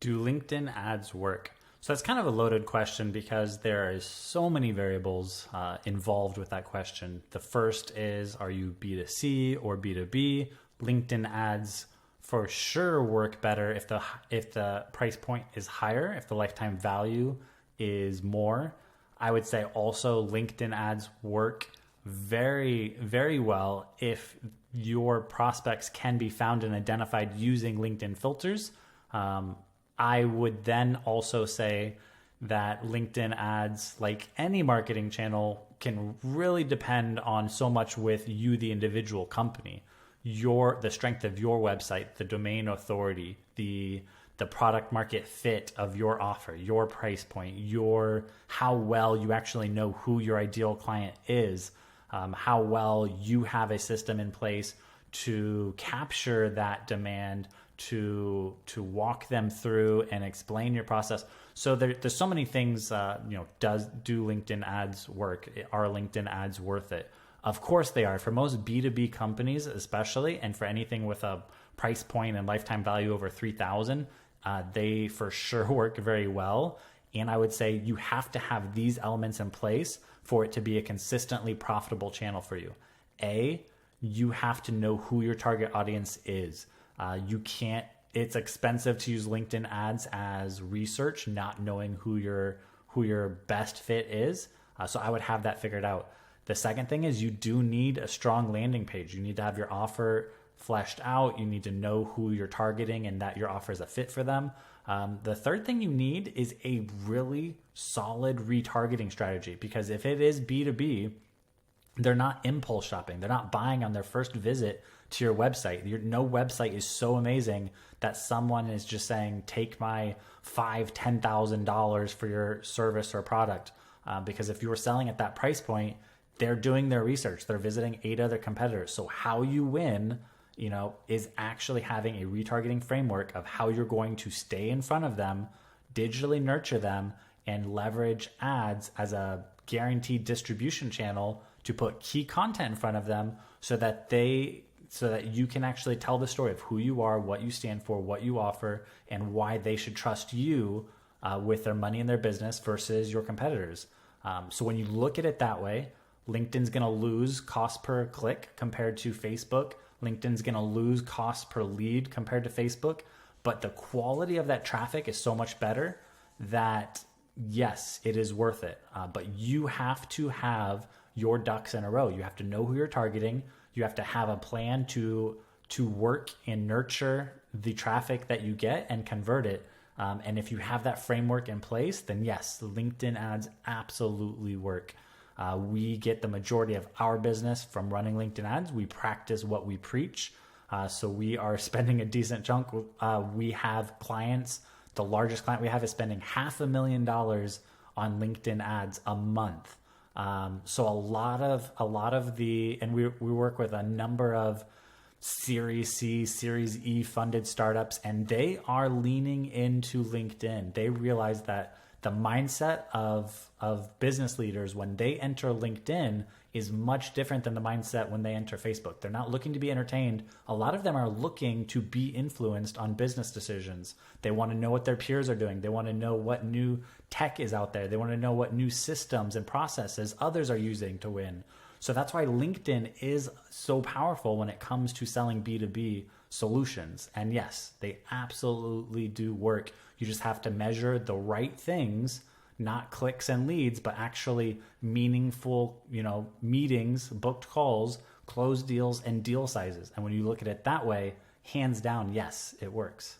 Do LinkedIn ads work? So that's kind of a loaded question because there is so many variables involved with that question. The first is, are you B2C or B2B? LinkedIn ads for sure work better if the price point is higher, if the lifetime value is more. I would say also LinkedIn ads work very, very well if your prospects can be found and identified using LinkedIn filters. I would then also say that LinkedIn ads, like any marketing channel, can really depend on so much with you, the individual company, the strength of your website, the domain authority, the product market fit of your offer, your price point, how well you actually know who your ideal client is, how well you have a system in place to capture that demand, to walk them through and explain your process. So there's so many things. Do LinkedIn ads work? Are LinkedIn ads worth it? Of course they are. For most B2B companies, especially, and for anything with a price point and lifetime value over 3,000, they for sure work very well. And I would say you have to have these elements in place for it to be a consistently profitable channel for you. You have to know who your target audience is. It's expensive to use LinkedIn ads as research, not knowing who your best fit is. So I would have that figured out. The second thing is you do need a strong landing page. You need to have your offer fleshed out. You need to know who you're targeting and that your offer is a fit for them. The third thing you need is a really solid retargeting strategy, because if it is B2B, they're not impulse shopping. They're not buying on their first visit to your website. No website is so amazing that someone is just saying, take my $5,000-$10,000 for your service or product. Because if you were selling at that price point, they're doing their research. They're visiting 8 other competitors. So how you win, is actually having a retargeting framework of how you're going to stay in front of them, digitally nurture them, and leverage ads as a guaranteed distribution channel to put key content in front of them so that you can actually tell the story of who you are, what you stand for, what you offer, and why they should trust you with their money and their business versus your competitors. So when you look at it that way, LinkedIn's going to lose cost per click compared to Facebook. LinkedIn's going to lose cost per lead compared to Facebook. But the quality of that traffic is so much better that, yes, it is worth it. But you have to have your ducks in a row. You have to know who you're targeting. You have to have a plan to work and nurture the traffic that you get and convert it. And if you have that framework in place, then yes, LinkedIn ads absolutely work. We get the majority of our business from running LinkedIn ads. We practice what we preach. So we are spending a decent chunk. We have clients. The largest client we have is spending $500,000 on LinkedIn ads a month. So a lot of and we work with a number of Series C, Series E funded startups, and they are leaning into LinkedIn. They realize that the mindset of business leaders when they enter LinkedIn is much different than the mindset when they enter Facebook. They're not looking to be entertained. A lot of them are looking to be influenced on business decisions. They want to know what their peers are doing. They want to know what new tech is out there. They want to know what new systems and processes others are using to win. So that's why LinkedIn is so powerful when it comes to selling B2B solutions. And yes, they absolutely do work. You just have to measure the right things, not clicks and leads, but actually meaningful, meetings, booked calls, closed deals, and deal sizes. And when you look at it that way, hands down, yes, it works.